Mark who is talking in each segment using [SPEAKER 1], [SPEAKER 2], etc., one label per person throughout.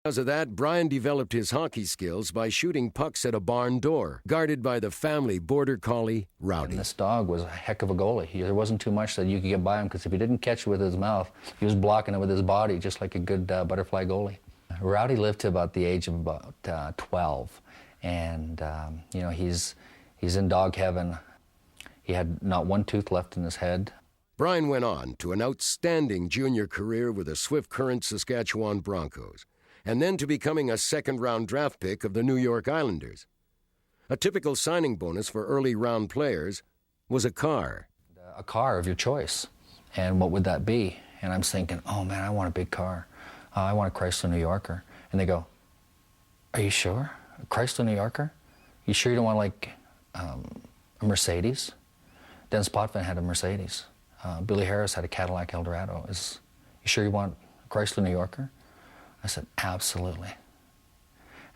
[SPEAKER 1] Because of that, Brian developed his hockey skills by shooting pucks at a barn door, guarded by the family border collie, Rowdy.
[SPEAKER 2] And this dog was a heck of a goalie. There wasn't too much that you could get by him, because if he didn't catch it with his mouth, he was blocking it with his body, just like a good butterfly goalie. Rowdy lived to about the age of about 12, and you know, he's in dog heaven. He had not one tooth left in his head.
[SPEAKER 1] Brian went on to an outstanding junior career with the Swift Current Saskatchewan Broncos, and then to becoming a second-round draft pick of the New York Islanders. A typical signing bonus for early-round players was a car.
[SPEAKER 2] A car of your choice. And what would that be? And I'm thinking, oh man, I want a big car. I want a Chrysler New Yorker. And they go, are you sure? A Chrysler New Yorker? You sure you don't want like a Mercedes? Dennis Potvin had a Mercedes. Billy Harris had a Cadillac Eldorado. You sure you want a Chrysler New Yorker? I said, absolutely.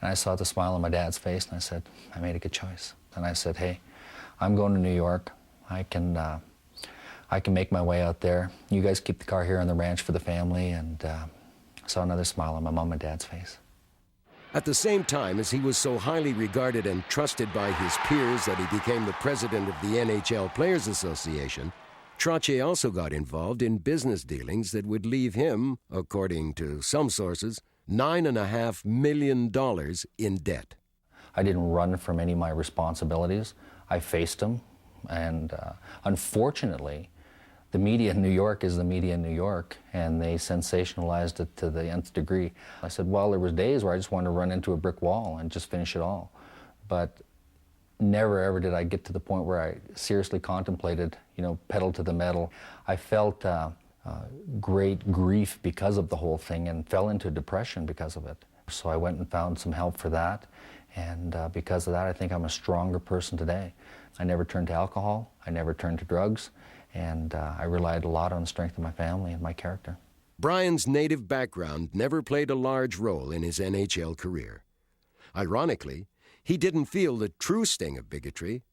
[SPEAKER 2] And I saw the smile on my dad's face, and I said, I made a good choice. And I said, hey, I'm going to New York. I can make my way out there. You guys keep the car here on the ranch for the family. And I saw another smile on my mom and dad's face.
[SPEAKER 1] At the same time as he was so highly regarded and trusted by his peers that he became the president of the NHL Players Association, Trottier also got involved in business dealings that would leave him, according to some sources, $9.5 million in debt.
[SPEAKER 2] I didn't run from any of my responsibilities. I faced them, and unfortunately, the media in New York is the media in New York, and they sensationalized it to the nth degree. I said, well, there was days where I just wanted to run into a brick wall and just finish it all. But never ever did I get to the point where I seriously contemplated, pedal to the metal. I felt great grief because of the whole thing and fell into depression because of it. So I went and found some help for that, and because of that, I think I'm a stronger person today. I never turned to alcohol, I never turned to drugs, and I relied a lot on the strength of my family and my character.
[SPEAKER 1] Brian's native background never played a large role in his NHL career. Ironically, he didn't feel the true sting of bigotry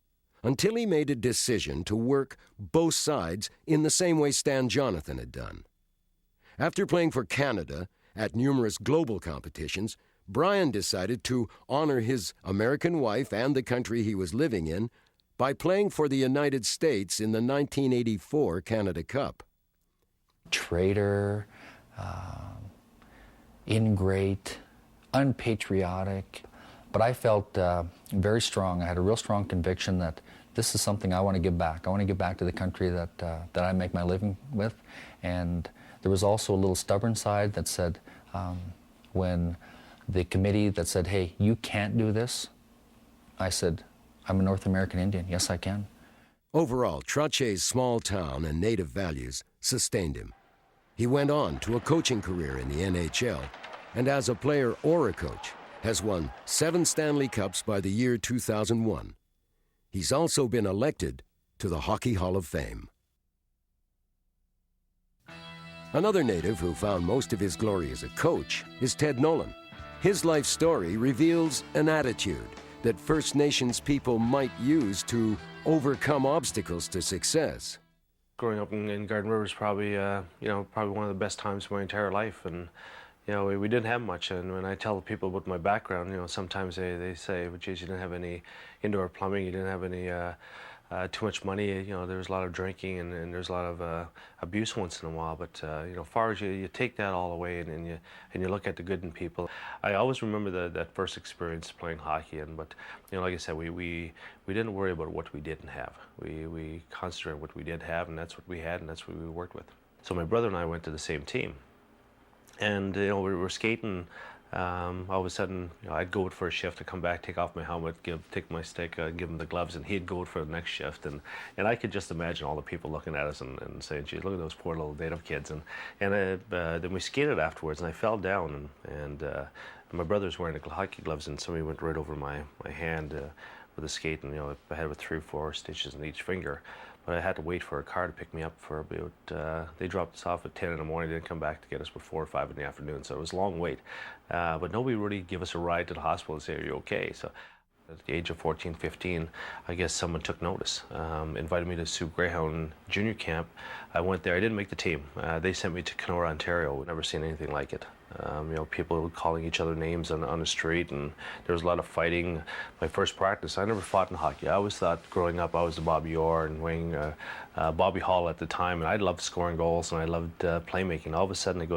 [SPEAKER 1] until he made a decision to work both sides in the same way Stan Jonathan had done. After playing for Canada at numerous global competitions, Brian decided to honor his American wife and the country he was living in by playing for the United States in the 1984 Canada Cup.
[SPEAKER 2] Traitor, ingrate, unpatriotic. But I felt very strong. I had a real strong conviction that this is something I want to give back. I want to give back to the country that I make my living with. And there was also a little stubborn side that said, when the committee that said, hey, you can't do this, I said, I'm a North American Indian. Yes, I can.
[SPEAKER 1] Overall, Trottier's small town and native values sustained him. He went on to a coaching career in the NHL, and as a player or a coach, has won 7 Stanley Cups by the year 2001. He's also been elected to the Hockey Hall of Fame. Another native who found most of his glory as a coach is Ted Nolan. His life story reveals an attitude that First Nations people might use to overcome obstacles to success.
[SPEAKER 3] Growing up in Garden River is probably, probably one of the best times of my entire life, and we didn't have much. And when I tell people about my background, sometimes they say, well, geez, you didn't have any indoor plumbing, you didn't have any too much money. There was a lot of drinking and there's a lot of abuse once in a while. But far as you take that all away and you look at the good in people. I always remember that first experience playing hockey. But like I said, we didn't worry about what we didn't have. We concentrated on what we did have, and that's what we had, and that's what we worked with. So my brother and I went to the same team. And we were skating. All of a sudden, I'd go out for a shift, I'd come back, take off my helmet, take my stick, give him the gloves, and he'd go out for the next shift. And I could just imagine all the people looking at us and saying, "Gee, look at those poor little native kids." And then we skated afterwards, and I fell down, and my brother was wearing the hockey gloves, and somebody went right over my hand with a skate, and I had with 3 or 4 stitches in each finger. But I had to wait for a car to pick me up for about, they dropped us off at 10 in the morning, they didn't come back to get us before 5 in the afternoon, so it was a long wait. But nobody really gave us a ride to the hospital and say, "Are you okay?" So at the age of 14, 15, I guess someone took notice, invited me to Sioux Greyhound Junior Camp. I went there, I didn't make the team. They sent me to Kenora, Ontario. Never seen anything like it. You know, people calling each other names on the street, and there was a lot of fighting. My first practice, I never fought in hockey. I always thought growing up I was the Bobby Orr and Wayne, Bobby Hall at the time, and I loved scoring goals and I loved playmaking. All of a sudden I go